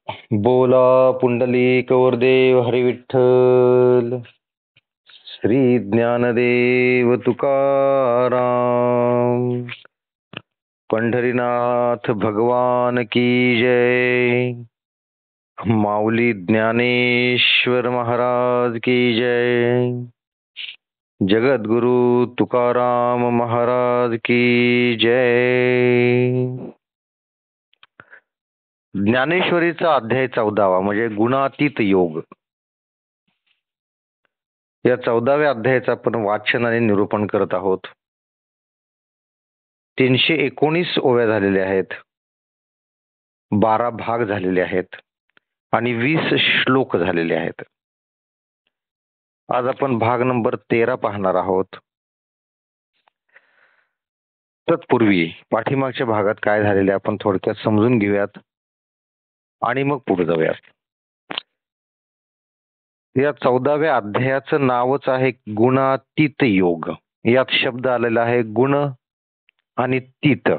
बोला पुंडलिक वरदेव हरी विठ्ठल. श्री ज्ञानदेव तुकाराम. पंढरीनाथ भगवान की जय. माऊली ज्ञानेश्वर महाराज की जय. जगद्गुरु तुकाराम महाराज की जय. ज्ञानेश्वरीचा अध्याय 14वा म्हणजे गुणातीत योग. या 14व्या अध्यायाचं आपण वाचन आणि निरूपण करत आहोत. 319 ओव्या झालेल्या आहेत, 12 भाग झालेले आहेत आणि 20 श्लोक झालेले आहेत. आज आपण भाग नंबर 13 पाहणार आहोत. तत्पूर्वी पाठीमागच्या भागात काय झालेले आपण थोडक्यात समजून घेऊयात आणि मग पुढे जाऊयात. या 14व्या अध्यायाचं नावच आहे गुणातीत योग. यात शब्द आलेला आहे गुण आणि तीत.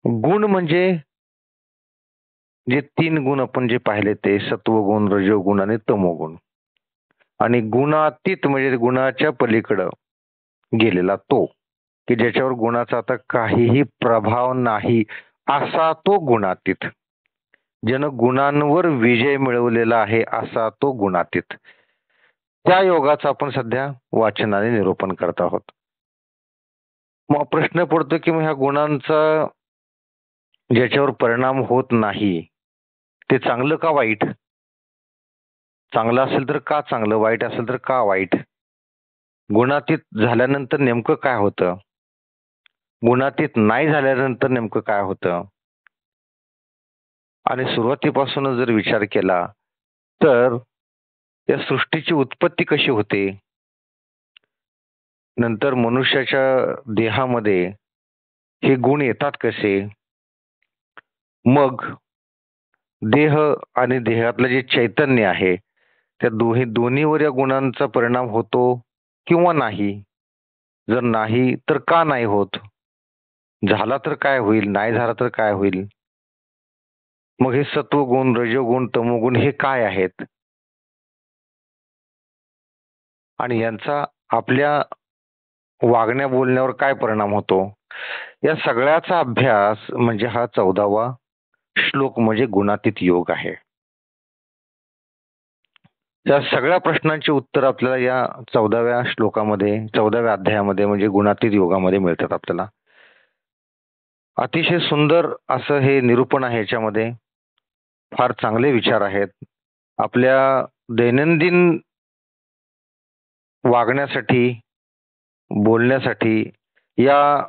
गुण म्हणजे जे 3 गुण आपण जे पाहिले ते सत्वगुण, रजोगुण आणि तमोगुण. आणि गुणातीत म्हणजे गुणाच्या पलीकडं गेलेला तो, की ज्याच्यावर गुणाचा आता काहीही प्रभाव नाही असा तो गुणातीत. ज्यानं गुणांवर विजय मिळवलेला आहे असा तो गुणातीत. त्या योगाचं आपण सध्या वाचनाने निरूपण करत आहोत. मग प्रश्न पडतो की मग ह्या गुणांचा ज्याच्यावर परिणाम होत नाही ते चांगलं का वाईट? चांगलं असेल तर का चांगलं, वाईट असेल तर का वाईट? गुणातीत झाल्यानंतर नेमकं काय होतं, गुणातीत नाही झाल्यानंतर नेमकं काय होतं? आणि सुरुवातीपासूनच जर विचार केला तर या सृष्टीची उत्पत्ती कशी होते, नंतर मनुष्याच्या देहामध्ये हे गुण येतात कसे, मग देह आणि देहातलं जे चैतन्य आहे त्या दोन्हीवर या गुणांचा परिणाम होतो किंवा नाही? जर नाही तर का नाही होत? झाला तर काय होईल, नाही झाला तर काय होईल? मग हे सत्वगुण, रजोगुण, तमोगुण हे काय आहेत आणि यांचा आपल्या वागण्या बोलण्यावर काय परिणाम होतो? या सगळ्याचा अभ्यास म्हणजे हा 14वा श्लोक म्हणजे गुणातीत योग आहे. त्या सगळ्या प्रश्नांची उत्तर आपल्याला या 14व्या श्लोकामध्ये, 14व्या अध्यायामध्ये म्हणजे गुणातीत योगामध्ये मिळतात आपल्याला. अतिशय सुंदर असं हे निरूपण आहे. याच्यामध्ये फार चांगले विचार आहेत. आपल्या दैनंदिन वागण्यासाठी, बोलण्यासाठी या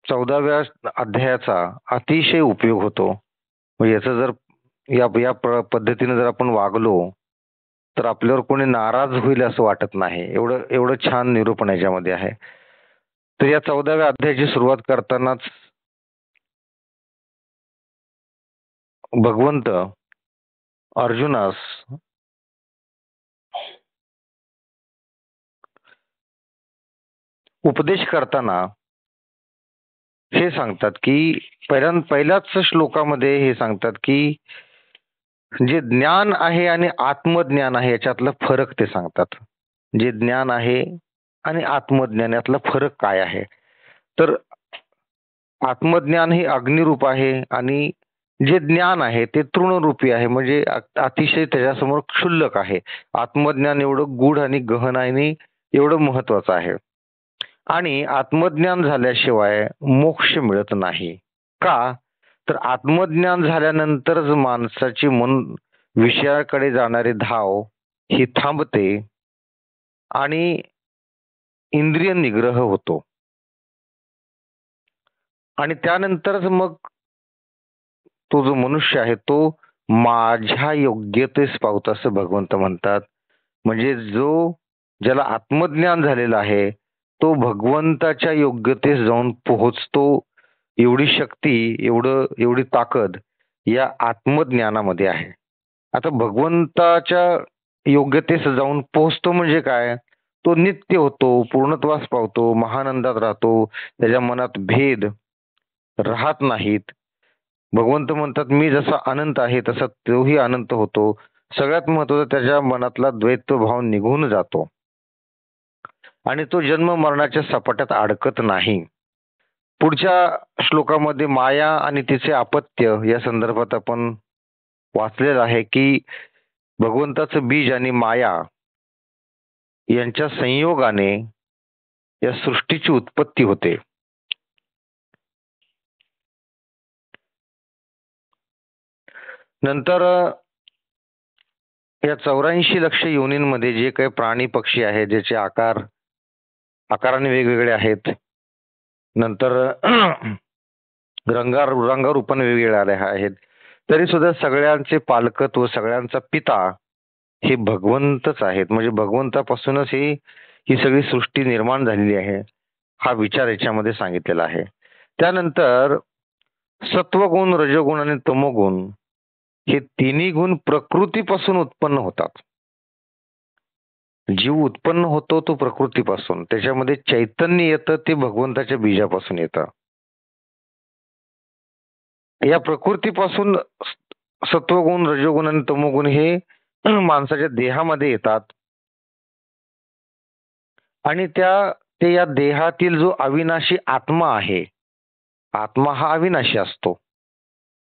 14व्या अध्यायाचा अतिशय उपयोग होतो. म्हणजे याचं जर या पद्धतीने जर आपण वागलो तर आपल्यावर कोणी नाराज होईल असं वाटत नाही. एवढं एवढं छान निरूपण याच्यामध्ये आहे. तर या 14व्या अध्यायाची सुरुवात करतानाच भगवंत अर्जुनास उपदेश करताना हे सांगतात की पहिल्याच श्लोकामध्ये हे सांगतात की जे ज्ञान आहे आणि आत्मज्ञान आहे याच्यातला फरक ते सांगतात. जे ज्ञान आहे आणि आत्मज्ञान यातला फरक काय आहे? तर आत्मज्ञान हे अग्निरूप आहे आणि जे ज्ञान आहे ते तृणरूपी आहे, म्हणजे अतिशय त्याच्यासमोर क्षुल्लक आहे. आत्मज्ञान एवढं गूढ आणि गहन आणि एवढं महत्वाचं आहे. आणि आत्मज्ञान झाल्याशिवाय मोक्ष मिळत नाही. का? तर आत्मज्ञान झाल्यानंतरच माणसाची मन विषयाकडे जाणारी धाव ही थांबते आणि इंद्रिय निग्रह होतो. आणि त्यानंतरच मग तो जो मनुष्य आहे तो माझ्या योग्यतेस पावतो असं भगवंत म्हणतात. म्हणजे ज्याला आत्मज्ञान झालेला आहे तो भगवंताच्या योग्यतेस जाऊन पोहोचतो. एवढी शक्ती, एवढी ताकद या आत्मज्ञानामध्ये आहे. आता भगवंताच्या योग्यतेस जाऊन पोहोचतो म्हणजे काय? तो नित्य होतो, पूर्णत्वास पावतो, महानंदात राहतो, त्याच्या मनात भेद राहत नाहीत. भगवंत म्हणतात मी जसा अनंत आहे तसा तोही अनंत होतो. सगळ्यात महत्वाचं त्याच्या मनातला द्वैतभाव निघून जातो आणि तो जन्म मरणाच्या सपाट्यात अडकत नाही. पुढच्या श्लोकामध्ये माया आणि तिचे अपत्य या संदर्भात आपण वाचलेलं आहे की भगवंताचं बीज आणि माया यांच्या संयोगाने या सृष्टीची उत्पत्ती होते. नंतर या 84 लक्ष योनींमध्ये जे काही प्राणी पक्षी आहेत ज्याचे आकाराने वेगवेगळे आहेत, नंतर रंगारूपाने वेगवेगळे आहेत, तरी सुद्धा सगळ्यांचे पालकत्व सगळ्यांचा पिता हे भगवंतच आहेत. म्हणजे भगवंतापासूनच ही सगळी सृष्टी निर्माण झालेली आहे हा विचार याच्यामध्ये सांगितलेला आहे. त्यानंतर सत्वगुण, रजोगुण आणि तमोगुण हे तिन्ही गुण प्रकृतीपासून उत्पन्न होतात. जीव उत्पन्न होतो तो प्रकृतीपासून, त्याच्यामध्ये चैतन्य येतं ते भगवंताच्या बीजापासून येतं. या प्रकृतीपासून सत्वगुण, रजोगुण आणि तमोगुण हे माणसाच्या देहामध्ये येतात आणि ते या देहातील जो अविनाशी आत्मा आहे, आत्मा हा अविनाशी असतो,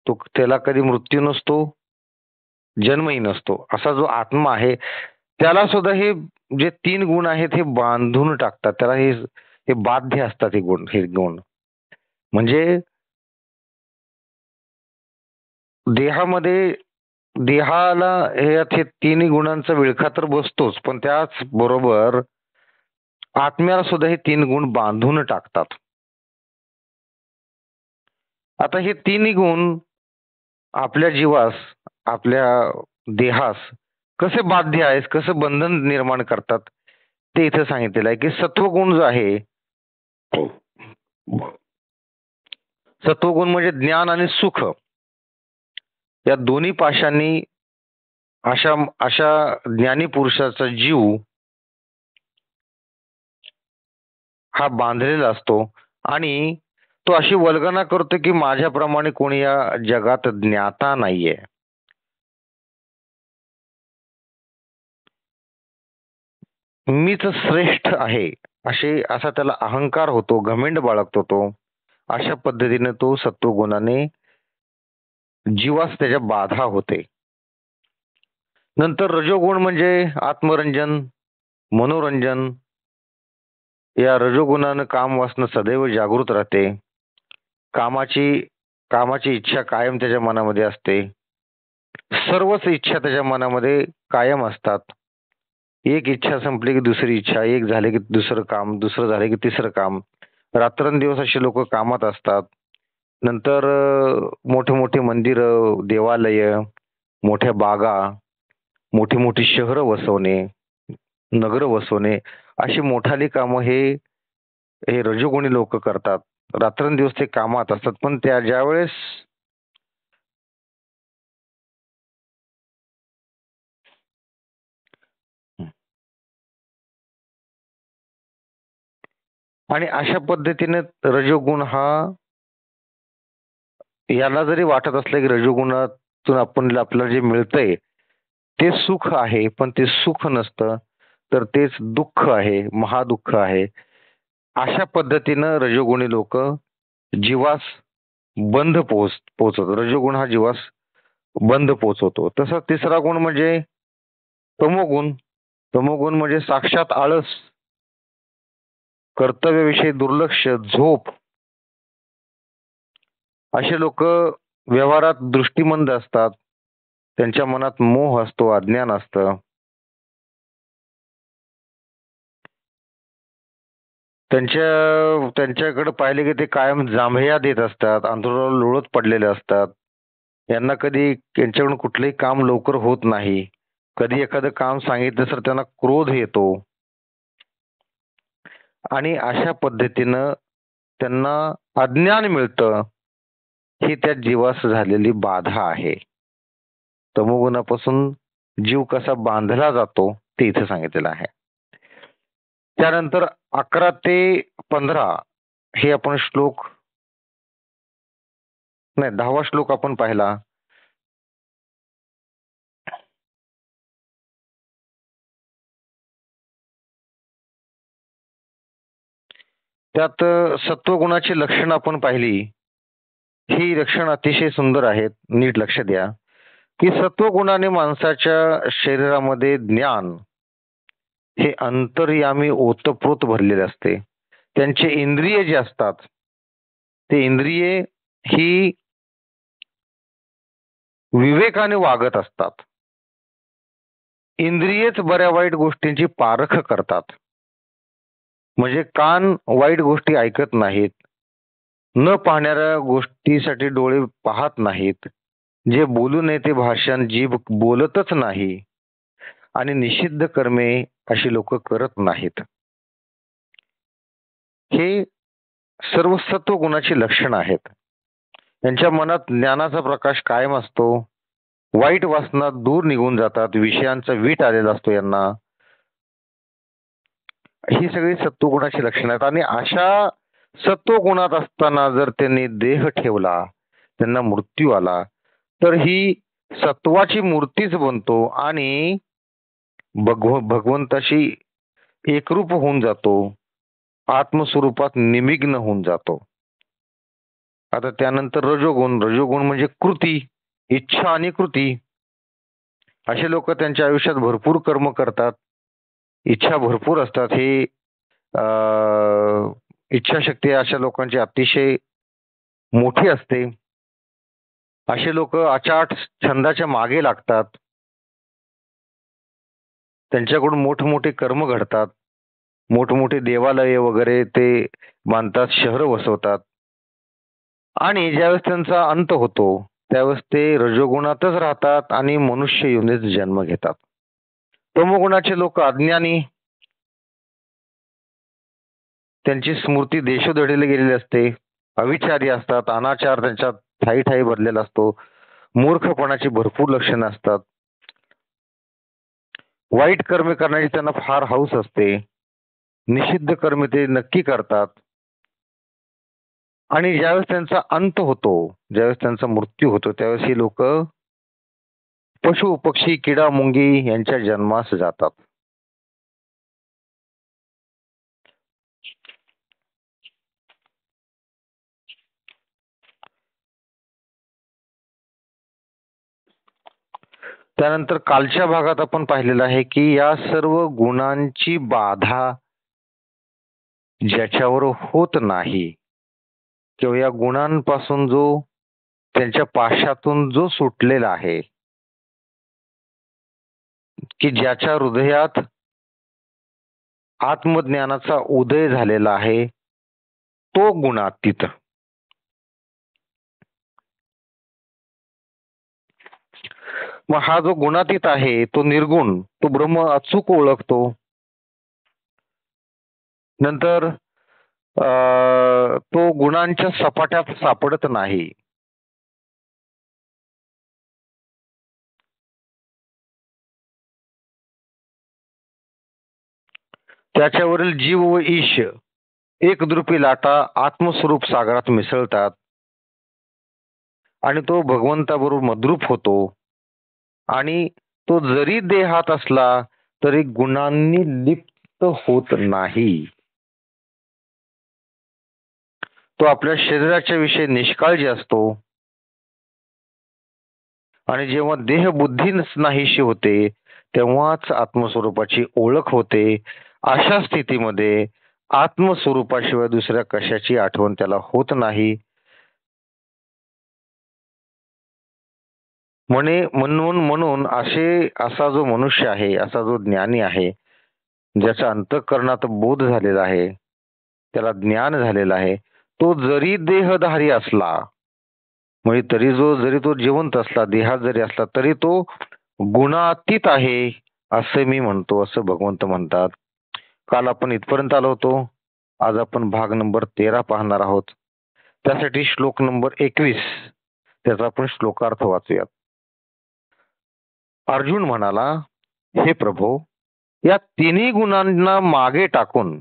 तो त्याला कधी मृत्यू नसतो, जन्मही नसतो. असा जो आत्मा आहे त्याला सुद्धा हे जे 3 गुण आहेत हे बांधून टाकतात. त्याला हे बाध्य असतात हे गुण. म्हणजे देहाला हे 3 गुणांचा विळखा तर बसतोच, पण त्याच बरोबर आत्म्याला सुद्धा हे 3 गुण बांधून टाकतात. आता हे 3 गुण आपल्या जीवास, आपल्या देहास कसे बाध्य आहेत, कसं बंधन निर्माण करतात ते इथे सांगितलेलं आहे की सत्वगुण जो आहे, सत्वगुण म्हणजे ज्ञान आणि सुख या दोन्ही पाशांनी अशा ज्ञानी पुरुषाचा जीव हा बांधलेला असतो आणि तो अशी वल्गना करतो की माझ्याप्रमाणे कोणी या जगात ज्ञाता नाहीये. मीच श्रेष्ठ आहे असा त्याला अहंकार होतो, घमेंड बाळगतो तो. अशा पद्धतीने तो सत्वगुणाने जीवास त्याच्या बाधा होते. नंतर रजोगुण म्हणजे आत्मरंजन, मनोरंजन. या रजोगुणानं काम वासना सदैव जागृत राहते. कामाची इच्छा कायम त्याच्या मनामध्ये असते. सर्वच इच्छा त्याच्या मनामध्ये कायम असतात. एक इच्छा संपली की दुसरी इच्छा, एक झाले की दुसरं काम, दुसरं झाले की तिसरं काम. रात्रंदिवस असे लोक कामात असतात. नंतर मोठे मोठे मंदिर, देवालय, मोठ्या बागा, मोठी मोठी शहरं वसवणे, नगर वसवणे, अशी मोठाली कामं हे रजोगुणी लोक करतात. रात्रंदिवस ते कामात असतात. पण त्या ज्यावेळेस आणि अशा पद्धतीने रजोगुण हा याला जरी वाटत असलं की रजोगुणातून आपल्याला जे मिळतंय ते सुख आहे, पण ते सुख नसतं, तर तेच दुःख आहे, महादुःख आहे. अशा पद्धतीनं रजोगुणी लोक जीवास बंध पोचवतो. रजोगुण हा जीवास बंध पोचवतो. तसा तिसरा गुण म्हणजे तमोगुण. तमोगुण म्हणजे साक्षात आळस, कर्तव्याविषयी दुर्लक्ष, झोप. असे लोक व्यवहारात दृष्टीमंद असतात. त्यांच्या मनात मोह असतो, अज्ञान असतं. त्यांच्याकडे पाहिले की ते कायम जांभया देत असतात, अंथरुणावर लोळत पडलेले असतात. यांना कधी त्यांच्याकडून कुठलंही काम लवकर होत नाही. कधी एखादं काम सांगितलं तर त्यांना क्रोध येतो आणि अशा पद्धतीनं त्यांना अज्ञान मिळतं. ही त्या जीवास झालेली बाधा आहे. तमोगुणापासून जीव कसा बांधला जातो ते इथे सांगितलेलं आहे. त्यानंतर 11 ते 15 हे आपण श्लोक नाही, 10वा श्लोक आपण पाहिला. त्यात सत्वगुणाची लक्षणं आपण पाहिली. ही लक्षणं अतिशय सुंदर आहेत. नीट लक्ष द्या की सत्वगुणाने माणसाच्या शरीरामध्ये ज्ञान हे अंतर्यामी ओतप्रोत भरलेले असते. त्यांचे इंद्रिय जे असतात ते इंद्रिये ही विवेकाने वागत असतात. इंद्रियेच बऱ्या वाईट गोष्टींची पारख करतात. म्हणजे कान वाईट गोष्टी ऐकत नाहीत, न पाहणाऱ्या गोष्टीसाठी डोळे पाहत नाहीत, जे बोलू नये ते भाषण जीभ बोलतच नाही आणि निषिद्ध कर्मे अशी लोक करत नाहीत. हे सर्व सत्वगुणाची लक्षणं आहेत. त्यांच्या मनात ज्ञानाचा प्रकाश कायम असतो. वाईट वासना दूर निघून जातात. विषयांचा वीट आलेला असतो यांना. ही सगळी सत्वगुणाची लक्षणं आहेत. आणि अशा सत्वगुणात असताना जर त्यांनी देह ठेवला, त्यांना मृत्यू आला, तर ही सत्वाची मूर्तीच बनतो आणि भगवंताशी एकरूप होऊन जातो, आत्मस्वरूपात निमग्न होऊन जातो. आता त्यानंतर रजोगुण. रजोगुण म्हणजे कृती, इच्छा आणि कृती. असे लोक त्यांच्या आयुष्यात भरपूर कर्म करतात, इच्छा भरपूर असतात. हे इच्छाशक्ती अशा लोकांची अतिशय मोठी असते. असे लोक अचाट छंदाच्या मागे लागतात. त्यांच्याकडून मोठमोठे कर्म घडतात. मोठमोठे देवालय वगैरे ते बांधतात, शहर वसवतात. आणि ज्यावेळेस त्यांचा अंत होतो त्यावेळेस ते रजोगुणातच राहतात आणि मनुष्य योनीत जन्म घेतात. तमोगुणाचे लोक अज्ञानी, त्यांची स्मृती देशोधडीला गेलेली असते, अविचारी असतात, अनाचार त्यांच्यात ठाई ठाई भरलेला असतो, मूर्खपणाची भरपूर लक्षणं असतात. वाईट कर्मे करण्याची त्यांना फार हौस असते. निषिद्ध कर्मे ते नक्की करतात. आणि ज्यावेळेस त्यांचा अंत होतो, ज्यावेळेस त्यांचा मृत्यू होतो, त्यावेळेस ही लोक पशु पक्षी किडा मुंगी यांच्या जन्मास जातात. त्यानंतर कालच्या भागात आपण पाहिलेलं आहे की या सर्व गुणांची बाधा ज्याच्यावर होत नाही किंवा या गुणांपासून जो त्यांच्या पाशातून जो सुटलेला आहे, की ज्याच्या हृदयात आत्मज्ञानाचा उदय झालेला आहे, तो गुणातीत. मग हा जो गुणातीत आहे तो निर्गुण, तो ब्रह्म अचूक ओळखतो. नंतर तो गुणांच्या सपाट्यात सापडत नाही. त्याच्यावरील जीव व ईश एकद्रुपी लाटा आत्मस्वरूप सागरात मिसळतात आणि तो भगवंताबरोबर मद्रूप होतो. आणि तो जरी देहात असला तरी गुणांनी लिप्त होत नाही. तो आपल्या शरीराच्या विषयी निष्काळजी असतो. आणि जेव्हा देह बुद्धी नाहीशी होते तेव्हाच आत्मस्वरूपाची ओळख होते. अशा स्थितीमध्ये आत्मस्वरूपाशिवाय दुसऱ्या कशाची आठवण त्याला होत नाही. म्हणून असा जो मनुष्य आहे, असा जो ज्ञानी आहे, ज्याच्या अंतःकरणात बोध झालेला आहे, त्याला ज्ञान झालेलं आहे, तो जरी देहधारी असला म्हणजे जरी तो जिवंत असला, देहात जरी असला, तरी तो गुणातीत आहे असे मी म्हणतो, असं भगवंत म्हणतात. काल आपण इथपर्यंत आलो होतो. आज आपण भाग नंबर 13 पाहणार आहोत. त्यासाठी श्लोक नंबर 21 त्याचा आपण श्लोकार्थ वाचूयात. अर्जुन म्हणाला, हे प्रभो, या तिन्ही गुणांना मागे टाकून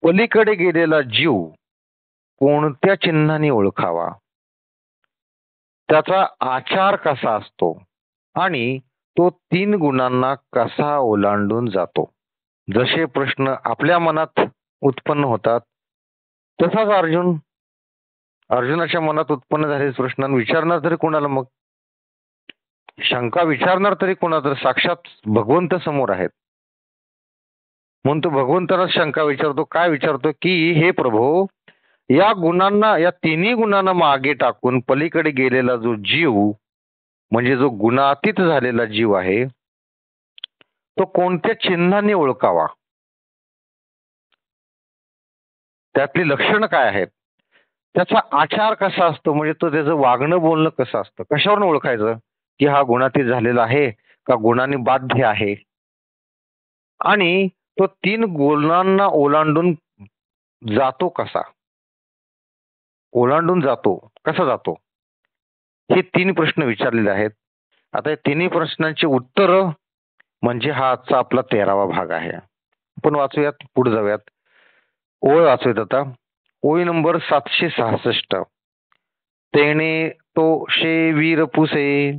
पलीकडे गेलेला जीव कोणत्या चिन्हाने ओळखावा? त्याचा आचार कसा असतो आणि तो 3 गुणांना कसा ओलांडून जातो. जसे प्रश्न आपल्या मनात उत्पन्न होतात तसाच अर्जुनाच्या मनात उत्पन्न झालेले प्रश्न विचारणार तरी कोणाला, मग शंका विचारणार तरी कोणा, तर साक्षात भगवंत समोर आहेत. म्हणून तो भगवंताला शंका विचारतो. काय विचारतो की हे प्रभो, या गुणांना, या तिन्ही गुणांना मागे टाकून पलीकडे गेलेला जो जीव म्हणजे जो गुणातीत झालेला जीव आहे तो कोणत्या चिन्हाने ओळखावा, त्यातली लक्षणं काय आहेत, त्याचा आचार कसा असतो, म्हणजे तो त्याचं वागणं बोलणं कसं असतं, कशावरून ओळखायचं की हा गुणातीत झालेला आहे का गुणांनी बाध्य आहे, आणि तो 3 गुणांना ओलांडून जातो कसा, कसा जातो, हे 3 प्रश्न विचारलेले आहेत. आता या तिन्ही प्रश्नांची उत्तर म्हणजे हा आजचा आपला 13वा भाग आहे. आपण वाचूयात, पुढे जाऊयात. ओळ वाचूयात आता. ओळी नंबर 766. तेणे तो शे वीर पुसे,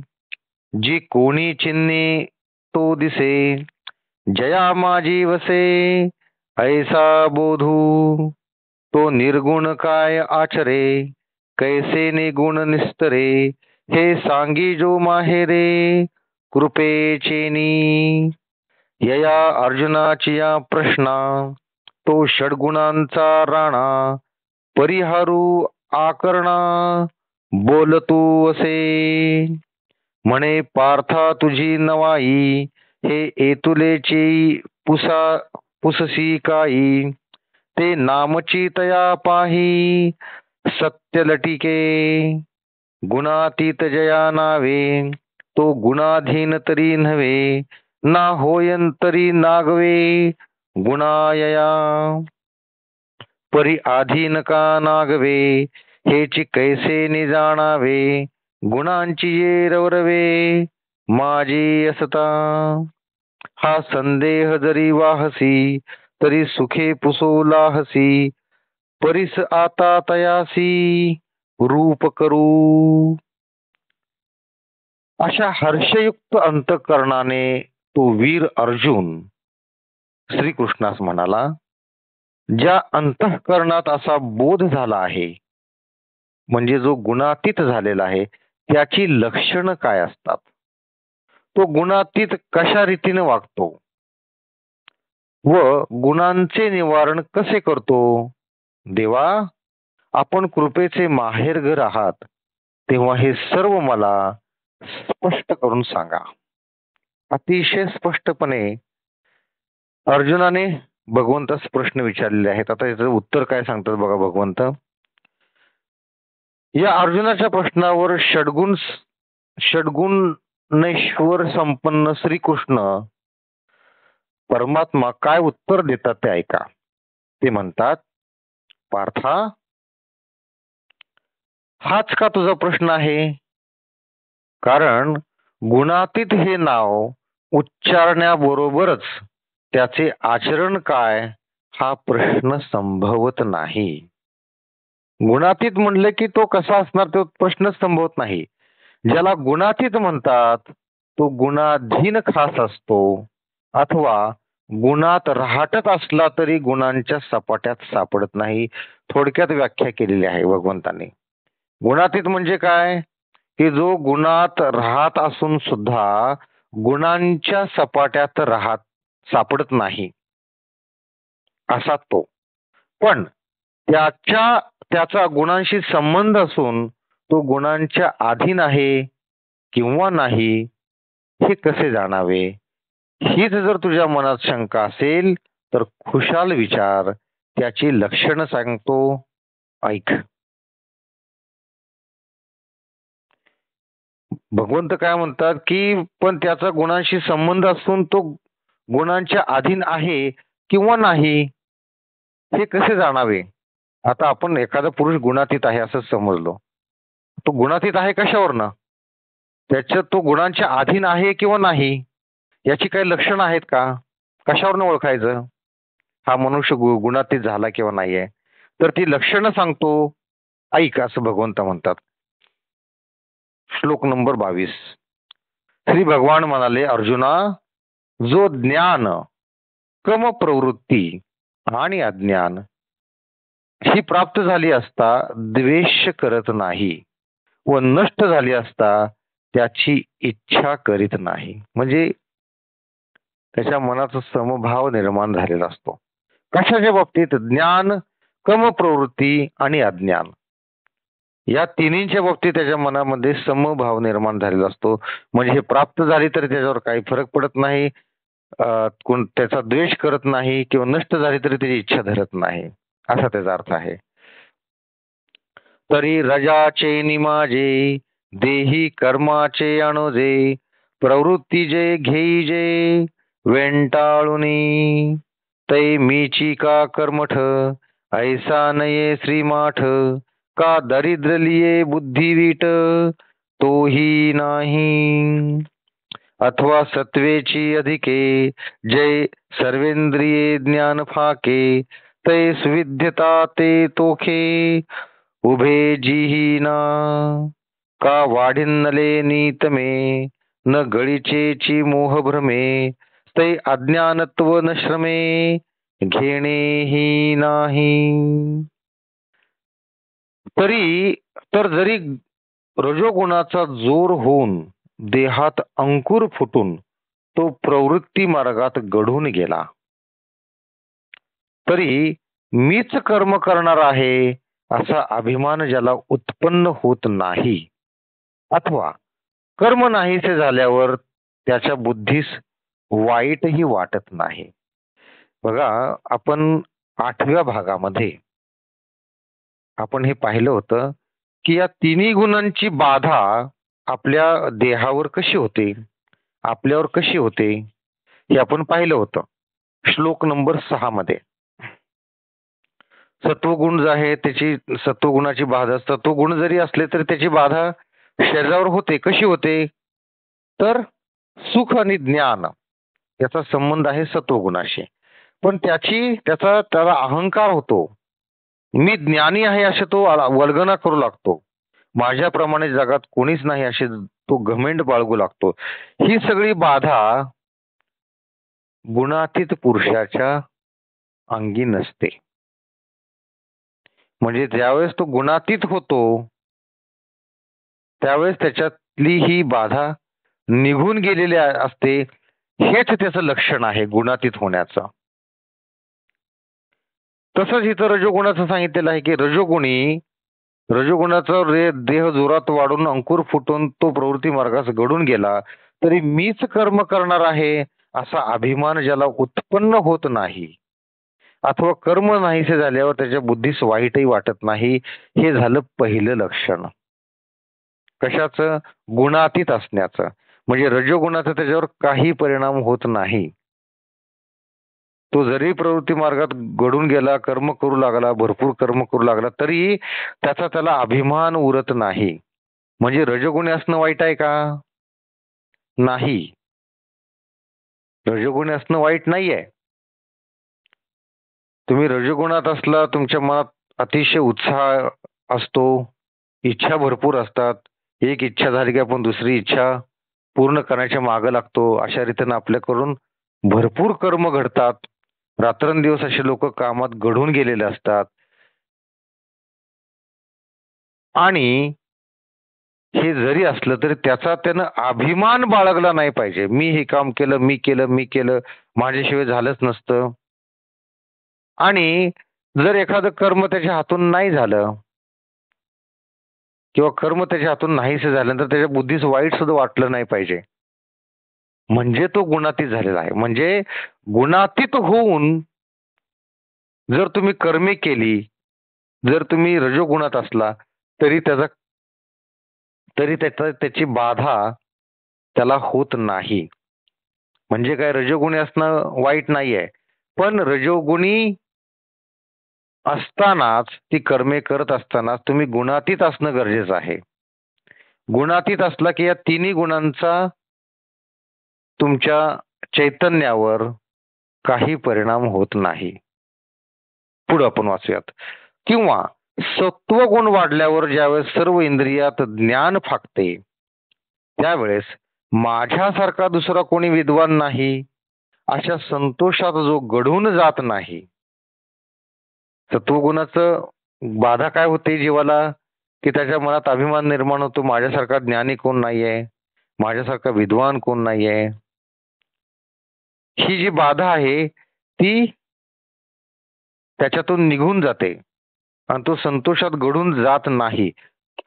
जी कोणी चिन्हे तो दिसे, जया माझी वसे ऐसा बोधू, तो निर्गुण काय आचरे, कैसे निगुण निस्तरे, हे सांगी जो माहेरे कृपेचेनी. यया अर्जुनाची या प्रश्ना, तो षडगुणांचा राणा, परिहारू आकरणा, बोलतू असे, म्हणे पार्था तुझी नवाई, हे एतुलेची पुससी काई, ते नामची तया पाही, सत्य लटिके, गुणातीत जया नावे, तो गुणाधीन तरी नव्हे, ना होयंतरी नागवे, गुणायया परी आधीन का नागवे, हेची कैसे निजाणावे, गुणांची ये रवरवे, माझी असता, हा संदेह जरी वाहसी, तरी सुखे पुसोलाहसी, परिस आता तयासी रूप करू. अशा हर्षयुक्त अंतःकरणाने तो वीर अर्जुन श्रीकृष्णास म्हणाला, ज्या अंतःकरणात असा बोध झाला आहे म्हणजे जो गुणातीत झालेला आहे त्याची लक्षणं काय असतात, तो गुणातीत कशा रीतीने वागतो व गुणांचे निवारण कसे करतो. देवा, आपण कृपेचे माहेरघर आहात, तेव्हा हे सर्व मला स्पष्ट करून सांगा. अतिशय स्पष्टपणे अर्जुनाने भगवंतास प्रश्न विचारलेले आहेत. आता याचं उत्तर काय सांगतात बघा भगवंत. या अर्जुनाच्या प्रश्नावर षडगुणेश्वर संपन्न श्रीकृष्ण परमात्मा काय उत्तर देतात ते ऐका. ते म्हणतात, पार्था, हाच का तुझा प्रश्न आहे. कारण गुणातीत हे नाव उच्चारण्याबरोबरच त्याचे आचरण काय हा प्रश्न संभवत नाही. गुणातीत म्हणले की तो कसा असणार तो प्रश्नच संभवत नाही. ज्याला गुणातीत म्हणतात तो गुणाधीन खास असतो अथवा गुणात राहटत असला तरी गुणांच्या सपाट्यात सापडत नाही. थोडक्यात व्याख्या केलेली आहे भगवंतांनी. गुणातीत म्हणजे काय की जो गुणात राहत असून सुद्धा गुणांच्या सपाट्यात सापडत नाही असा तो. पण त्याचा गुणांशी संबंध असून तो गुणांच्या अधीन आहे किंवा नाही हे कसे जाणावे. हीच जर तुझ्या मनात शंका असेल तर खुशाल विचार, त्याची लक्षणं सांगतो, ऐक. भगवंत काय म्हणतात की पण त्याचा गुणांशी संबंध असून तो गुणांच्या अधीन आहे किंवा नाही हे कसे जाणावे. आता आपण एखादा पुरुष गुणातीत आहे असं समजलो, तो गुणातीत आहे कशावरनं, त्याच्यात तो गुणांच्या अधीन आहे किंवा नाही याची काही लक्षणं आहेत का, कशावरनं ओळखायचं हा मनुष्य गुणातीत झाला किंवा नाहीये. तर ती लक्षणं सांगतो, ऐक, असं भगवंत म्हणतात. श्लोक नंबर 22. श्री भगवान म्हणाले, अर्जुना, जो ज्ञान, कम प्रवृत्ती आणि अज्ञान ही प्राप्त झाली असता द्वेष करत नाही व नष्ट झाली असता त्याची इच्छा करीत नाही. म्हणजे त्याच्या मनाचा समभाव निर्माण झालेला असतो. कशाच्या बाबतीत? ज्ञान, कम प्रवृत्ती आणि अज्ञान या तिन्हीच्या बाबतीत त्याच्या मनामध्ये समभाव निर्माण झालेला असतो. म्हणजे हे प्राप्त झाली तरी त्याच्यावर काही फरक पडत नाही, त्याचा द्वेष करत नाही किंवा नष्ट झाली तरी त्याची इच्छा धरत नाही, असा त्याचा अर्थ आहे. तरी रजाचे निमाजे देही कर्माचे अनुजे प्रवृत्ती जे घेईजे वेंटाळुनी तै मीची का कर्मठ ऐसा नये श्रीमाठ का दरिद्र लिये बुद्धिवीट तोही नाही अथवा सत्वेची अधिके जय सर्वेंद्रिये ज्ञान फाके तै सुविध्यता ते तोखे उभे जिहीना का वाढिन्नले नीतमे न गळीचेची मोह भ्रमे तै अज्ञानत्व न श्रमे घेणेही नाही. जरी रजोगुणाचा जोर होऊन देहात अंकुर फुटून तो प्रवृत्ती मार्गात घडून गेला तरी मीच कर्म करणार आहे असा अभिमान ज्याला उत्पन्न होत नाही अथवा कर्म नाहीसे झाल्यावर त्याच्या बुद्धीस वाईटही वाटत नाही. बघा, आपण 8व्या भागामध्ये आपण हे पाहिलं होतं की या तिन्ही गुणांची बाधा आपल्या देहावर कशी होते, आपल्यावर कशी होते, हे आपण पाहिलं होतं श्लोक नंबर 6 मध्ये. सत्वगुण जो आहे त्याची सत्वगुणाची बाधा, सत्वगुण जरी असले तरी त्याची बाधा शरीरावर होते. कशी होते? तर सुख आणि ज्ञान याचा संबंध आहे सत्वगुणाशी. पण त्याला अहंकार होतो. मी ज्ञानी आहे असे तो वल्गना करू लागतो. माझ्याप्रमाणे जगात कोणीच नाही असे तो घमेंड बाळगू लागतो. ही सगळी बाधा गुणातीत पुरुषाच्या अंगी नसते. म्हणजे ज्यावेळेस तो गुणातीत होतो त्यावेळेस त्याच्यातली ही बाधा निघून गेलेली असते. हेच त्याचं लक्षण आहे गुणातीत होण्याचं. तसंच इथं रजोगुणाचं सांगितलेलं आहे की रजोगुणाचा देह जोरात वाढून अंकुर फुटून तो प्रवृत्ती मार्गास घडून गेला तरी मीच कर्म करणार आहे असा अभिमान ज्याला उत्पन्न होत नाही अथवा कर्म नाहीसे झाल्यावर त्याच्या बुद्धीस वाईटही वाटत नाही. हे झालं पहिलं लक्षण. कशाचं? गुणातीत असण्याचं. म्हणजे रजोगुणाचा त्याच्यावर काही परिणाम होत नाही. तो जरी प्रवृत्ती मार्गात घडून गेला, कर्म करू लागला, भरपूर कर्म करू लागला तरी त्याला अभिमान उरत नाही. म्हणजे रजोगुणी असणं वाईट आहे का? नाही, रजोगुणी असणं वाईट नाहीये. तुम्ही रजोगुणात असला, तुमच्या मनात अतिशय उत्साह असतो, इच्छा भरपूर असतात. एक इच्छा झाली की आपण दुसरी इच्छा पूर्ण करण्याच्या मागे लागतो. अशा रीतीने आपल्याकडून भरपूर कर्म घडतात. रात्रंदिवस असे लोक कामात घडून गेलेले असतात. आणि हे जरी असलं तरी त्यानं अभिमान बाळगला नाही पाहिजे. मी हे काम केलं, मी केलं, माझ्याशिवाय झालंच नसतं. आणि जर एखादं कर्म त्याच्या हातून नाही झालं किंवा कर्म त्याच्या हातून नाहीसे झाल्यानंतर त्याच्या बुद्धीस वाईट सुद्धा वाटलं नाही पाहिजे. म्हणजे तो गुणातीत झालेला आहे. म्हणजे गुणातीत होऊन जर तुम्ही कर्मे केली, जर तुम्ही रजोगुणात असला तरी त्याची बाधा त्याला होत नाही. म्हणजे काय, रजोगुणी असणं वाईट नाहीये, पण रजोगुणी असतानाच ती कर्मे करत असतानाच तुम्ही गुणातीत असणं गरजेचं आहे. गुणातीत असला की या तिन्ही गुणांचा तुमच्या चैतन्यावर काही परिणाम होत नाही. पुढे आपण वाचूयात. किंवा सत्वगुण वाढल्यावर ज्यावेळेस सर्व इंद्रियात ज्ञान फाकते त्यावेळेस माझ्यासारखा दुसरा कोणी विद्वान नाही अशा संतोषात जो घडून जात नाही, सत्वगुणाचं बाधा काय होते जीवाला, की त्याच्या मनात अभिमान निर्माण होतो, माझ्यासारखा ज्ञानी कोण नाहीये, माझ्यासारखा विद्वान कोण नाहीये. ही जी बाधा आहे ती त्याच्यातून निघून जाते आणि तो संतोषात घडून जात नाही.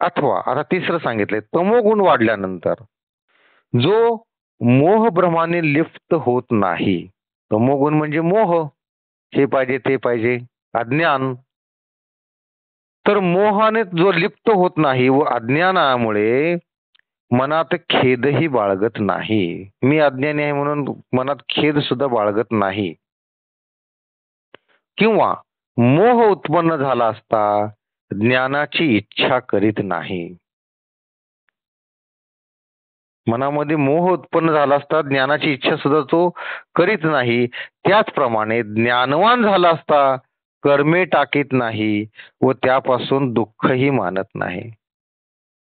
अथवा आता तिसरं सांगितलंय, तमोगुण वाढल्यानंतर जो मोहभ्रमाने लिप्त होत नाही. तमोगुण म्हणजे मोह, हे पाहिजे ते पाहिजे, अज्ञान. तर मोहाने जो लिप्त होत नाही व अज्ञानामुळे मनात खेदही बाळगत नाही. मी अज्ञानी आहे म्हणून मनात खेद सुद्धा बाळगत नाही. किंवा मोह उत्पन्न झाला असता ज्ञानाची इच्छा करीत नाही. मनामध्ये मोह उत्पन्न झाला असता ज्ञानाची इच्छा सुद्धा तो करीत नाही. त्याचप्रमाणे ज्ञानवान झाला असता कर्मे टाकीत नाही व त्यापासून दुःखही मानत नाही.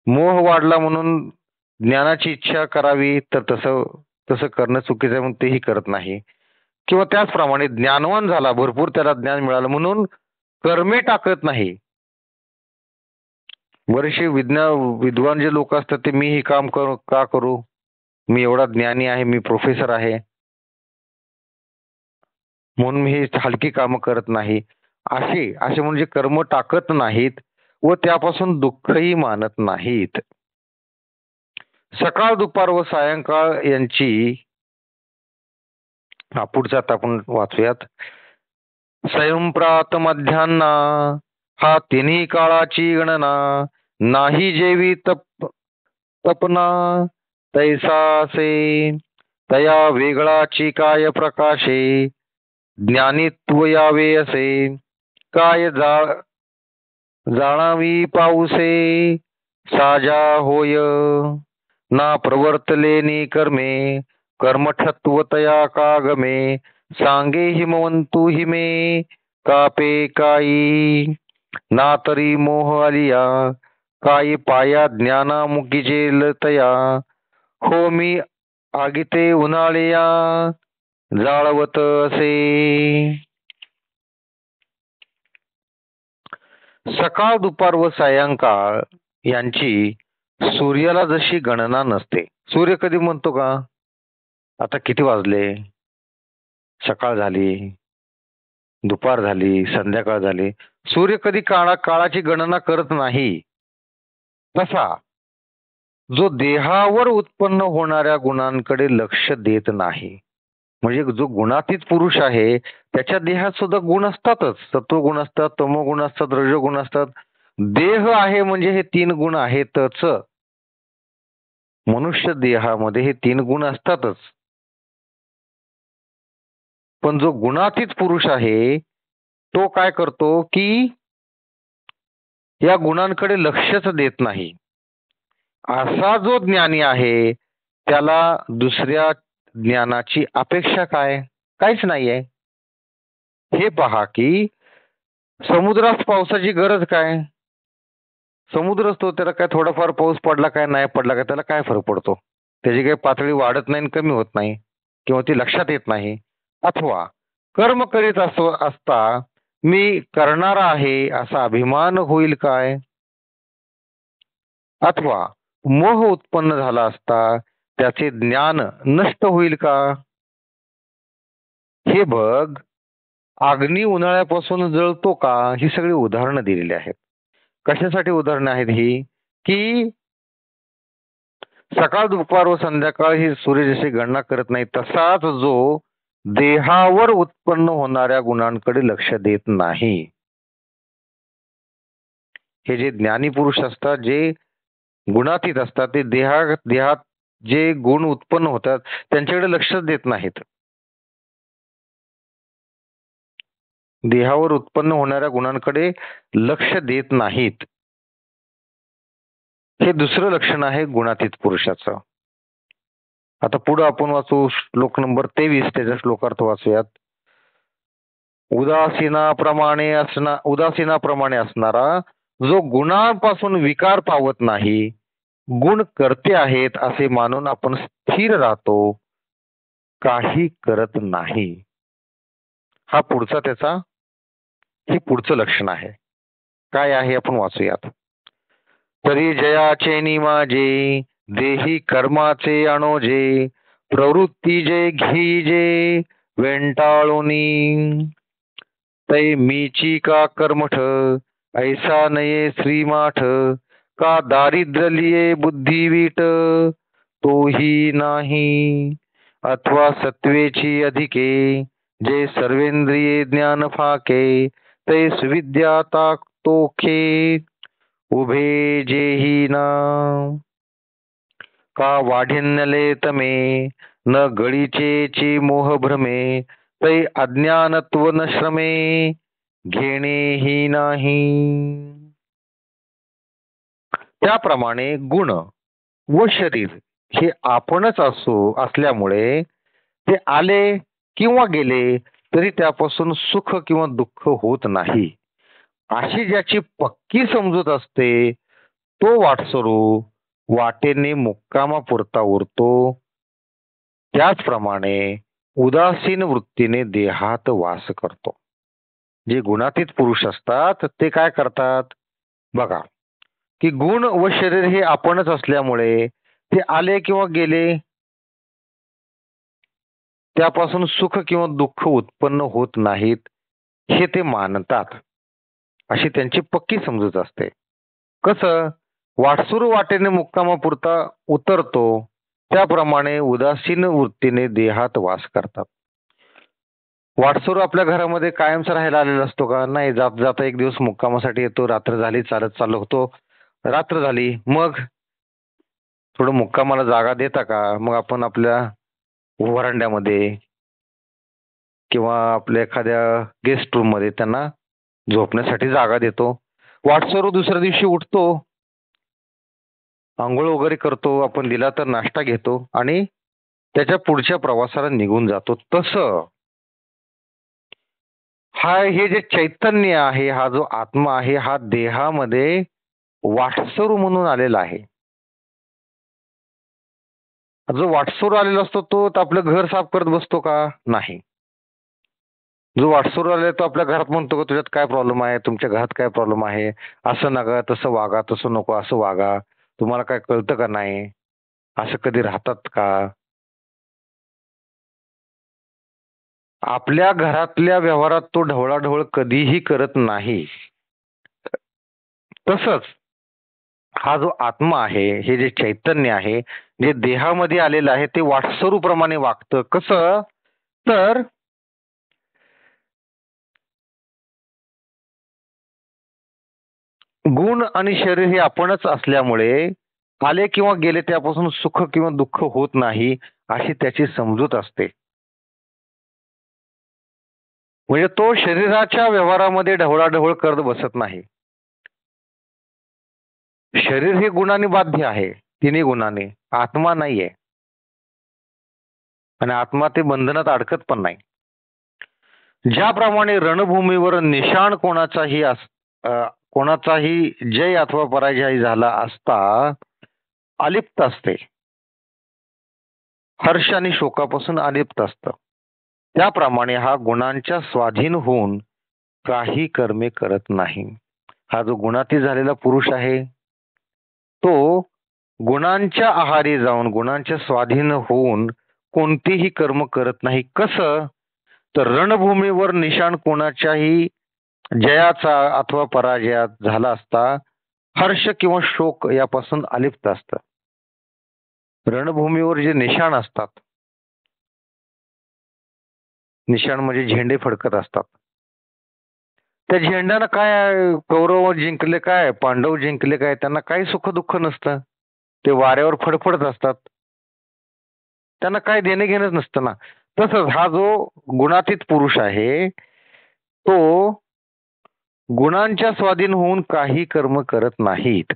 मोह वाढला म्हणून ज्ञानाची इच्छा करावी तर तसं तसं करणं चुकीचं आहे म्हणून तेही करत नाही. किंवा त्याचप्रमाणे ज्ञानवान झाला, भरपूर त्याला ज्ञान मिळालं म्हणून कर्मे टाकत नाही. बरेचसे विद्वान जे लोक असतात ते मी हे काम का करू, मी एवढा ज्ञानी आहे, मी प्रोफेसर आहे म्हणून मी हे हलकी कामं करत नाही, असे असे म्हणजे कर्म टाकत नाहीत व त्यापासून दुःखही मानत नाहीत. सकाळ दुपार व सायंकाळ यांची पुढचा आता आपण वाचूयात. स्वयंप्रात मध्यान्ना हा तिन्ही काळाची गणना, नाही जेवी तपना तैसासे, तया वेगळाची काय प्रकाशे, ज्ञानित्व यावे असे, काय जाणावी पाऊसे, साजा होय ना प्रवर्तलेनी कर्मे, कर्मठत्व तया कागमे, सांगे हिमवंतु हिमे कापे काई, ना तरी मोह आलिया, काही पाया ज्ञानामुखीचे लतया, हो मी आगिते उन्हाळ्या जाळवत असे. सकाळ दुपार व सायंकाळ यांची सूर्याला जशी गणना नसते. सूर्य कधी म्हणतो का आता किती वाजले, सकाळ झाली, दुपार झाली, संध्याकाळ झाली. सूर्य कधी काळाची गणना करत नाही. तसा जो देहावर उत्पन्न होणाऱ्या गुणांकडे लक्ष देत नाही, म्हणजे जो गुणातीत पुरुष आहे त्याच्या देहात सुद्धा गुण असतातच. सत्वगुण असतात, तमोगुण असतात, रजोगुण असतात. देह आहे म्हणजे हे 3 गुण आहेतच. मनुष्य देहामध्ये हे 3 गुण असतातच. पण जो गुणातीत पुरुष आहे तो काय करतो की या गुणांकडे लक्षच देत नाही. असा जो ज्ञानी आहे त्याला दुसऱ्या ज्ञानाची अपेक्षा काय, काहीच नाहीये. हे पहा की समुद्रात पावसाची गरज काय, समुद्र असतो त्याला काय थोडाफार पाऊस पडला काय नाही पडला काय त्याला काय फरक पडतो, त्याची काही पातळी वाढत नाही कमी होत नाही किंवा ती लक्षात येत नाही. अथवा कर्म करीत असता मी करणारा आहे असा अभिमान होईल काय, अथवा मोह उत्पन्न झाला असता त्याचे ज्ञान नष्ट होईल का. हे बघ, अग्नी उन्हाळ्यापासून जळतो का, ही सगळी उदाहरणं दिलेली आहेत. कशासाठी उदाहरणं आहेत ही, की सकाळ दुपार व संध्याकाळ ही सूर्य जशी गणना करत नाही तसाच जो देहावर उत्पन्न होणाऱ्या गुणांकडे लक्ष देत नाही. हे जे ज्ञानी पुरुष असतात, जे गुणातीत असतात, ते देहात जे गुण उत्पन्न होतात त्यांच्याकडे लक्षच देत नाहीत. देहावर उत्पन्न होणाऱ्या गुणांकडे लक्ष देत नाहीत. हे दुसरं लक्षण आहे गुणातीत पुरुषाचं. आता पुढे आपण वाचू श्लोक नंबर 23, त्याचा श्लोकार्थ वाचूयात. उदासीनाप्रमाणे असणारा जो गुणांपासून विकार पावत नाही, गुण करते आहेत असे मानून आपण स्थिर राहतो, काही करत नाही. हा पुढचा त्याचा हे पुढचं लक्षण आहे. काय आहे आपण वाचूयात. तरी जयाचे निमाजे देही कर्माचे अणोजे प्रवृत्ती जे घीजे वेंटाळोनी तै मीची का कर्मठ ऐसा नये श्रीमाठ का दारिद्र्य लिये बुद्धिवीट तोही नाही अथवा सत्वेची अधिके जे सर्वेंद्रिये ज्ञान फाके ते सुविद्या तोखे उभे जेही ना का वाढिन्यले तमे न गळीचे मोह भ्रमे तै अज्ञानत्व न श्रमे घेणेही नाही. त्याप्रमाणे गुण व शरीर हे आपणच असल्यामुळे ते आले किंवा गेले तरी त्यापासून सुख किंवा दुःख होत नाही. अशी ज्याची पक्की समजूत असते तो वाटसरू वाटेने मुक्कामापुरता उरतो. त्याचप्रमाणे उदासीन वृत्तीने देहात वास करतो. जे गुणातीत पुरुष असतात ते काय करतात बघा, की गुण व शरीर हे आपणच असल्यामुळे ते आले किंवा गेले त्यापासून सुख किंवा दुःख उत्पन्न होत नाहीत हे ते मानतात. अशी त्यांची पक्की समजूत असते. कसं वाटसुरू वाटेने मुक्कामापुरता उतरतो त्याप्रमाणे उदासीन वृत्तीने देहात वास करतात. वाटसुरू आपल्या घरामध्ये कायमच राहायला आलेला असतो का? नाही. जात जाता एक दिवस मुक्कामासाठी येतो. रात्र झाली, चालत चाललो होतो, रात्र झाली, मग थोडं मुक्कामाला जागा देता का? मग आपण आपल्या वरांड्यामध्ये किंवा आपल्या एखाद्या गेस्ट रूम मध्ये त्यांना झोपण्यासाठी जागा देतो. वाटसरू दुसऱ्या दिवशी उठतो, आंघोळ वगैरे करतो, आपण दिला तर नाश्ता घेतो आणि त्याच्या पुढच्या प्रवासाला निघून जातो. तसं हे जे चैतन्य आहे, हा जो आत्मा आहे, हा देहामध्ये वाटसरू म्हणून आलेला आहे. जो वाटसरू आलेला असतो तो आपलं घर साफ करत बसतो का? नाही. जो वाटसरू आलेला तो आपल्या घरात म्हणतो का तुझ्यात काय प्रॉब्लेम आहे, तुमच्या घरात काय प्रॉब्लेम आहे, असं नका, तसं वागा, तसं नको, असं वागा, तुम्हाला काय कळतं का नाही, असं कधी राहतात का? आपल्या घरातल्या व्यवहारात तो ढवळाढवळ कधीही करत नाही. तसंच हा जो आत्मा आहे, हे जे चैतन्य आहे, जे देहामध्ये आलेलं आहे ते वाटसरू प्रमाणे वागतं. कसं तर गुण आणि शरीर हे आपणच असल्यामुळे आले किंवा गेले त्यापासून सुख किंवा दुःख होत नाही अशी त्याची समजूत असते. म्हणजे तो शरीराच्या व्यवहारामध्ये ढवळाढवळ करत बसत नाही. शरीर हे गुणाने बाध्य आहे, तिन्ही गुणाने. आत्मा नाहीये आणि आत्मा ते बंधनात अडकत पण नाही. ज्याप्रमाणे रणभूमीवर निशाण कोणाचाही जय अथवा पराजय झाला असता अलिप्त असते, हर्ष आणि शोकापासून अलिप्त असतं, त्याप्रमाणे हा गुणांच्या स्वाधीन होऊन काही कर्मे करत नाही. हा जो गुणातीत झालेला पुरुष आहे तो गुणांच्या आहारी जाऊन गुणांच्या स्वाधीन होऊन कोणतीही कर्म करत नाही. कसं तर रणभूमीवर निशाण कोणाच्याही जयाचा अथवा पराजयात झाला असता हर्ष किंवा शोक यापासून अलिप्त असतं. रणभूमीवर जे निशाण असतात, निशाण म्हणजे झेंडे फडकत असतात, त्या झेंड्यानं काय कौरव जिंकले काय, पांडव जिंकले काय, त्यांना काही सुख दुःख नसतं. ते वाऱ्यावर फडफडत असतात, त्यांना काय देणे घेणंच नसतं ना. तसंच हा जो गुणातीत पुरुष आहे तो गुणांच्या स्वाधीन होऊन काही कर्म करत नाहीत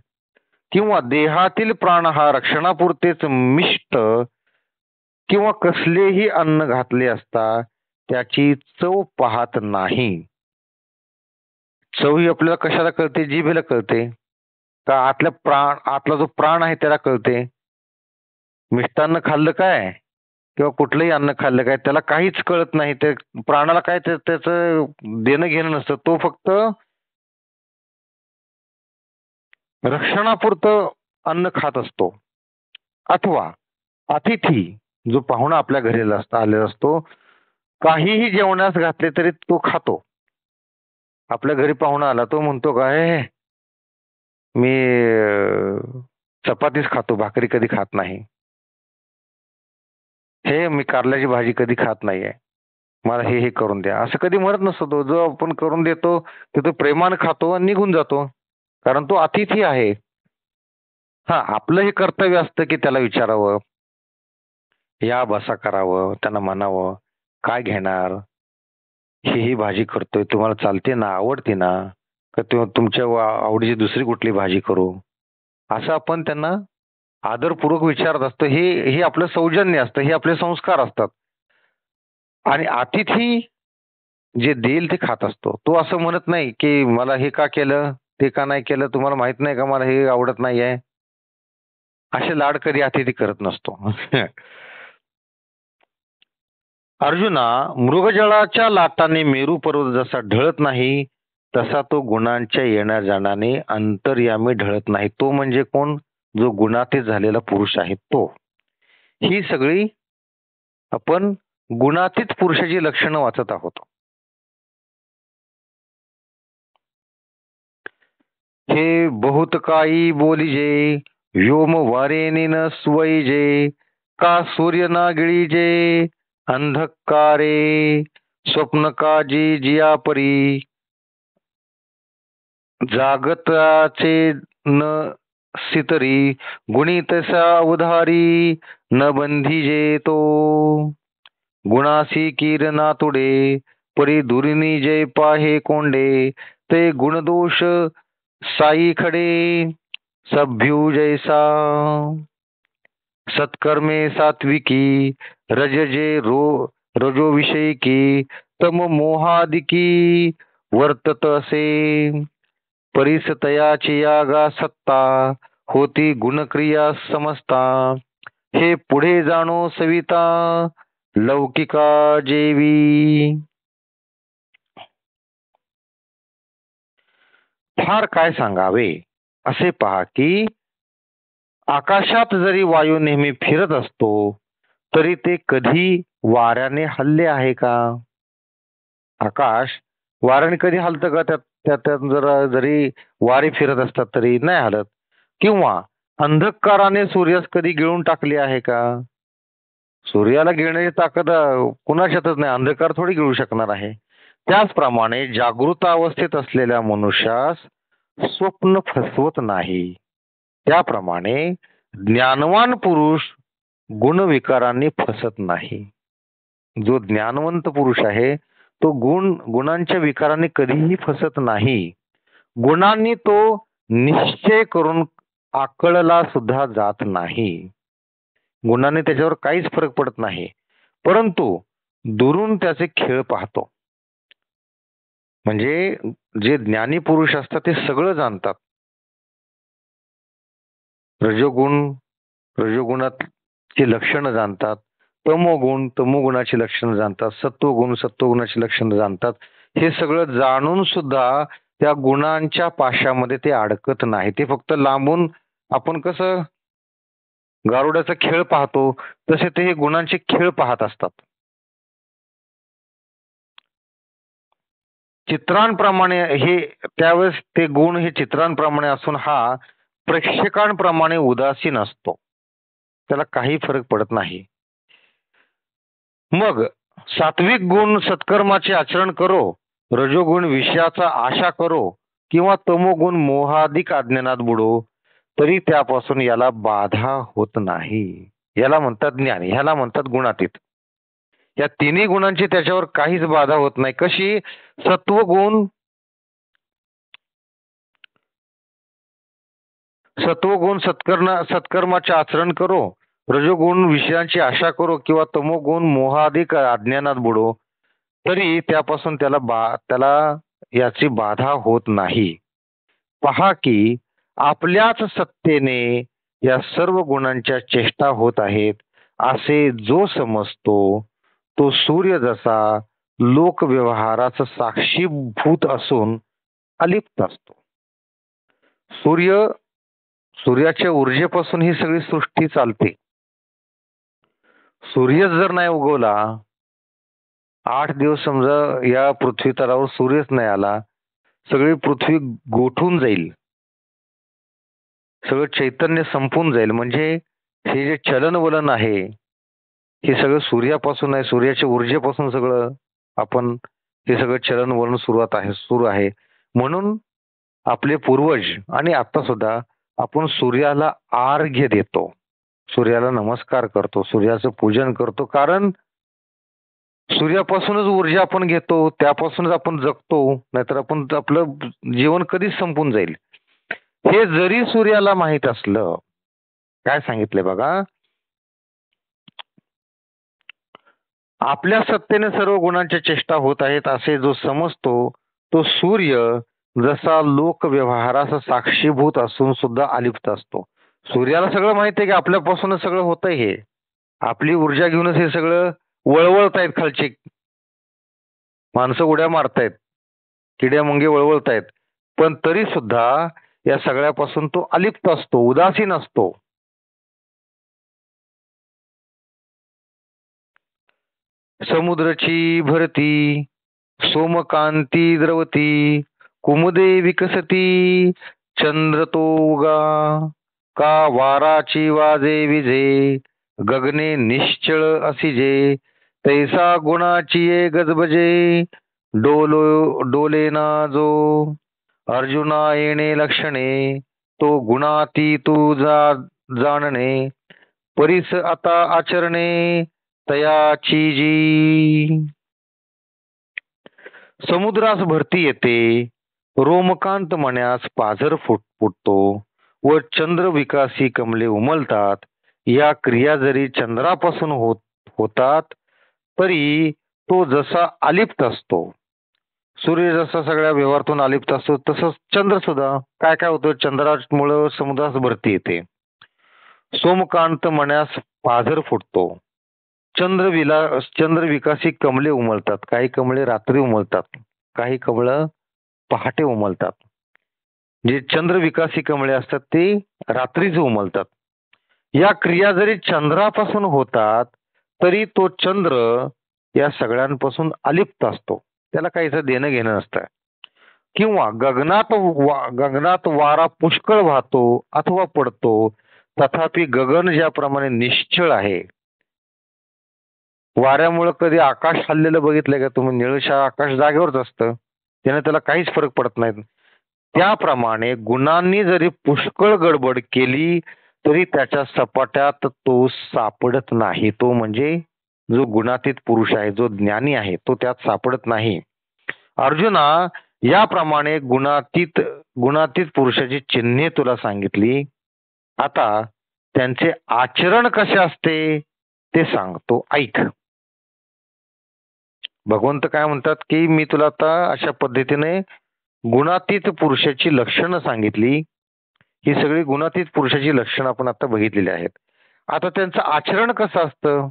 किंवा देहातील प्राण हा रक्षणापुरतेच मिष्ट किंवा कसलेही अन्न घातले असता त्याची चव पाहत नाही. चव ही आपल्याला कशाला कळते? जिभेला कळते. का आतला जो प्राण आहे त्याला कळते? मिष्टान्न खाल्लं काय किंवा कुठलंही अन्न खाल्लं काय त्याला काहीच कळत नाही. ते प्राणाला काय त्याचं देणं घेणं नसतं. तो फक्त रक्षणापुरतं अन्न खात असतो. अथवा अतिथी जो पाहुणा आपल्या घरी आलेला असतो, काहीही जेवणास घातले तरी तो खातो. आपल्या घरी पाहुणा आला तो म्हणतो काय, मी चपातीच खातो, भाकरी कधी खात नाही. हे मी कारल्याची भाजी कधी खात नाहीये, मला हे करून द्या, असं कधी म्हणत नसतो तो. जो आपण करून देतो ते तो प्रेमानं खातो आणि निघून जातो, कारण तो अतिथी आहे. हा, आपलं हे कर्तव्य असतं की त्याला विचारावं, या बसा करावं, त्यांना म्हणावं काय घेणार, ही भाजी करतोय तुम्हाला चालते ना, आवडते ना, का तुमच्या आवडीची दुसरी कुठली भाजी करू, असं आपण त्यांना आदरपूर्वक विचारत असतो. हे हे आपलं सौजन्य असतं, हे आपले संस्कार असतात. आणि अतिथी जे देईल ते खात असतो. तो असं म्हणत नाही की मला हे का केलं, ते का नाही केलं, तुम्हाला माहित नाही का मला हे आवडत नाहीये. असे लाड कधी अतिथी करत नसतो. अर्जुना, मृगजळाच्या लाटाने मेरू पर्वत जसा ढळत नाही तसा तो गुणांच्या येण्या जाण्याने अंतर्यामी ढळत नाही. तो म्हणजे कोण? जो गुणातीत झालेला पुरुष आहे तो. ही सगळी आपण गुणातीत पुरुषाची लक्षणं वाचत आहोत. हे बहुत काही बोलिजे, व्योम वारेने न स्वैजे, का सूर्य ना गिळीजे, अंधकारे स्वप्न काजी जिया परी, जागताचे न सितरी, गुणी तसा उधारी, न बंधीजे तो, गुणासी किरणा तुडे, परी दुरिनी जय पाहे कोंडे, ते गुणदोष साई खडे, सभ्यू जैसा, सत्कर्मे सात्विकी, रजजे रजो विषयी की, तम मोहादिकी वर्तत असे, परिसतयाची यागा सत्ता, होती गुणक्रिया समजता, हे पुढे जाणो सविता, लौकिका जेवी. फार काय सांगावे, असे पहा की आकाशात जरी वायू नेहमी फिरत असतो तरी ते कधी वाऱ्याने हलले आहे का? आकाश वाऱ्याने कधी हलतं का? त्यात जरी वारे फिरत असतात तरी नाही हलत. किंवा अंधकाराने सूर्यास कधी गिळून टाकले आहे का? सूर्याला गिळण्याची ताकद कुणाच्यातच नाही, अंधकार थोडी गिळू शकणार आहे. त्याचप्रमाणे जागृत अवस्थेत असलेल्या मनुष्यास स्वप्न फसवत नाही. त्याप्रमाणे ज्ञानवान पुरुष गुणविकारांनी फसत नाही. जो ज्ञानवंत पुरुष आहे तो गुणांच्या विकारांनी कधीही फसत नाही. गुणांनी तो निश्चय करून आकळला सुद्धा जात नाही. गुणांनी त्याच्यावर काहीच फरक पडत नाही, परंतु दुरून त्याचे खेळ पाहतो. म्हणजे जे ज्ञानी पुरुष असतात ते सगळं जाणतात. रजोगुणाची लक्षणं जाणतात, तमोगुणाची लक्षणं जाणतात, सत्वगुणाची लक्षणं जाणतात. हे सगळं जाणून सुद्धा त्या गुणांच्या पाशामध्ये ते अडकत नाही. ते फक्त लांबून आपण कसं गारुड्याचा खेळ पाहतो तसे ते हे गुणांचे खेळ पाहत असतात. चित्रांप्रमाणे हे त्यावेळेस ते गुण हे चित्रांप्रमाणे असून हा प्रेक्षकांप्रमाणे उदासीन असतो, त्याला काही फरक पडत नाही. मग सात्विक गुण सत्कर्माचे आचरण करो, रजोगुण विषयाचा आशा करो, किंवा तमोगुण मोहाधिक अज्ञानात बुडो, तरी त्यापासून याला बाधा होत नाही. याला म्हणतात ज्ञान, ह्याला म्हणतात गुणातीत. या तिन्ही गुणांची त्याच्यावर काहीच बाधा होत नाही. कशी? सत्वगुण सत्कर्माचे आचरण करो, रजोगुण विषयांची आशा करो, किंवा तमोगुण मोहाधिक अज्ञानात बुडो, तरी त्यापासून त्याला याची बाधा होत नाही. पहा की आपल्याच सत्तेने या सर्व गुणांच्या चेष्टा होत आहेत असे जो समजतो तो सूर्य जसा लोकव्यवहाराचा साक्षीभूत असून अलिप्त असतो. सूर्याच्या ऊर्जेपासून ही सगळी सृष्टी चालते. सूर्य जर नाही उगवला, 8 दिवस समजा या पृथ्वी तलावर सूर्यच नाही आला, सगळी पृथ्वी गोठून जाईल, सगळं चैतन्य संपून जाईल. म्हणजे हे जे चलनवलन आहे हे सगळं सूर्यापासून आहे, सूर्याच्या ऊर्जेपासून सगळं आपण हे सगळं चलनवलन सुरू आहे. म्हणून आपले पूर्वज आणि आता सुद्धा आपण सूर्याला अर्घ्य देतो, सूर्याला नमस्कार करतो, सूर्याचं पूजन करतो. कारण सूर्यापासूनच ऊर्जा आपण घेतो, त्यापासूनच आपण जगतो, नाहीतर आपण आपलं जीवन कधीच संपून जाईल. हे जरी सूर्याला माहित असलं, काय सांगितलंय बघा, आपल्या सत्तेने सर्व गुणांच्या चेष्टा होत आहेत असे जो समजतो तो सूर्य जसा लोकव्यवहाराचा साक्षीभूत असून सुद्धा अलिप्त असतो. सूर्याला सगळं माहिती आहे की आपल्यापासूनच सगळं होतंय, हे आपली ऊर्जा घेऊनच हे सगळं वळवळतायत. खालचे माणसं उड्या मारतायत, किड्या मुंगे वळवळतायत, पण तरी सुद्धा या सगळ्यापासून तो अलिप्त असतो, उदासीन असतो. समुद्रची भरती सोमकांती द्रवती कुमुदे विकसती चंद्र तो उगा का वाराची वाजे विजे गगने निश्चळ असिजे तैसा गुणाची ये गजबजे डोलेना जो अर्जुना येणे लक्षणे तो गुणाती तू जाणणे परीस आता आचरणे तयाची जी. समुद्रास भरती येते, रोमकांत मण्यास पाझर फुटतो व चंद्र विकासी कमले उमलतात. या क्रिया जरी चंद्रापासून होतात तरी तो जसा अलिप्त असतो, सूर्य जसा सगळ्या व्यवहारातून अलिप्त असतो, तसंच चंद्र सुद्धा. काय काय होतं, चंद्रामुळे समुद्रास भरती येते, सोमकांत मण्यास पाझर फुटतो, चंद्र विकासी कमले उमलतात. काही कमळे रात्री उमलतात, काही कमळं पहाटे उमलतात. जे चंद्र विकासी कमळे असतात ते रात्रीच उमलतात. या क्रिया जरी चंद्रापासून होतात तरी तो चंद्र या सगळ्यांपासून अलिप्त असतो, त्याला काहीच देणं घेणं नसतं. किंवा गगनात वारा पुष्कळ वाहतो अथवा पडतो, तथापि गगन ज्याप्रमाणे निश्चळ आहे, वाऱ्यामुळे कधी आकाश हललेलं बघितलंय का तुम्ही? निळशा आकाश जागेवरच असतं, त्याने त्याला काहीच फरक पडत नाही. त्याप्रमाणे गुणांनी जरी पुष्कळ गडबड केली तरी त्याच्या सपाट्यात तो सापडत नाही. तो म्हणजे जो गुणातीत पुरुष आहे, जो ज्ञानी आहे, तो त्यात सापडत नाही. अर्जुना, याप्रमाणे गुणातीत पुरुषाची चिन्हे तुला सांगितली. आता त्यांचे आचरण कसे असते ते सांगतो, ऐक. भगवंत काय म्हणतात की मी तुला आता अशा पद्धतीने गुणातीत पुरुषाची लक्षणं सांगितली. ही सगळी गुणातीत पुरुषाची लक्षणं आपण आता बघितलेली आहेत. आता त्यांचं आचरण कसं असतं,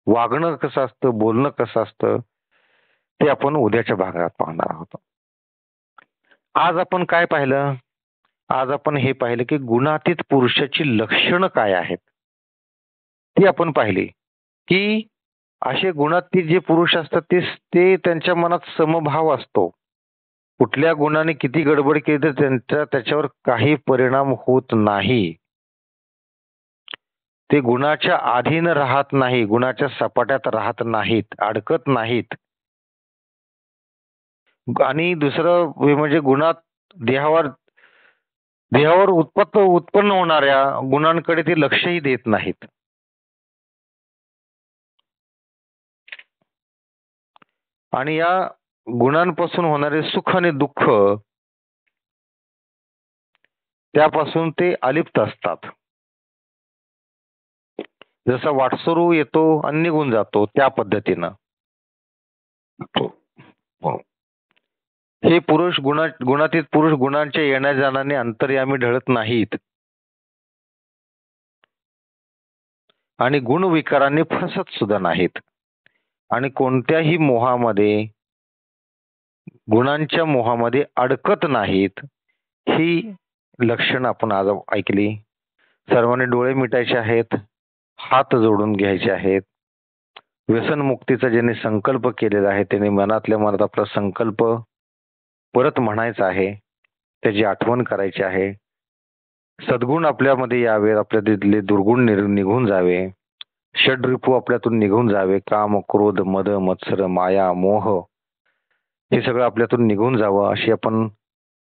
वागणं कसं असतं, बोलणं कसं असतं, ते आपण उद्याच्या भागात पाहणार आहोत. आज आपण काय पाहिलं? आज आपण हे पाहिलं की गुणातीत पुरुषाची लक्षणं काय आहेत ती आपण पाहिली. की असे गुणातीत जे पुरुष असतात ते त्यांच्या मनात समभाव असतो. कुठल्या गुणाने किती गडबड केली तर त्याच्यावर काही परिणाम होत नाही. ते गुणाच्या अधीन राहत नाही, गुणाच्या सपाट्यात राहत नाहीत, अडकत नाहीत. आणि दुसरं म्हणजे गुणात देहावर उत्पन्न होणाऱ्या गुणांकडे ते लक्षही देत नाहीत. आणि या गुणांपासून होणारे सुख आणि दुःख त्यापासून ते अलिप्त असतात. जसा वाटसरू येतो आणि निघून जातो त्या पद्धतीनं. हे पुरुष गुणातीत पुरुष गुणांच्या येण्या जाण्याने अंतर्यामी ढळत नाहीत आणि गुणविकारांनी फसत सुद्धा नाहीत आणि कोणत्याही मोहामध्ये गुणांच्या मोहामध्ये अडकत नाहीत. ही लक्षणं आपण आज ऐकली. सर्वांनी डोळे मिटायचे आहेत, हात जोडून घ्यायचे आहेत. व्यसनमुक्तीचा ज्यांनी संकल्प केलेला आहे त्यांनी मनातल्या मनात आपला संकल्प परत म्हणायचा आहे, त्याची आठवण करायची आहे. सद्गुण आपल्यामध्ये यावे, आपल्यातले दुर्गुण निघून जावे, षड्रिपू आपल्यातून निघून जावे, काम क्रोध मद मत्सर माया मोह हे सगळं आपल्यातून निघून जावं अशी आपण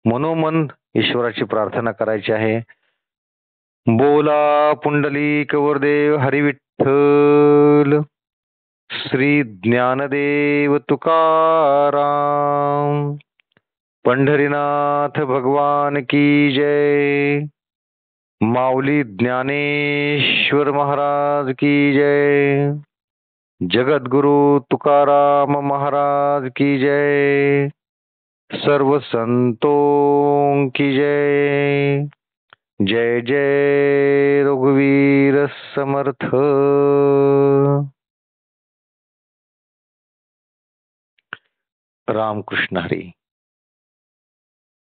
मनोमन ईश्वराची प्रार्थना करायची आहे. बोला पुंडलिक वरदेव हरी विठ्ठल. श्री ज्ञानदेव तुकाराम. पंढरीनाथ भगवान की जय. माऊली ज्ञानेश्वर महाराज की जय. जगद्गुरु तुकाराम महाराज की जय. सर्व संतों की जय. जय जय रघुवीर समर्थ. रामकृष्ण हरी.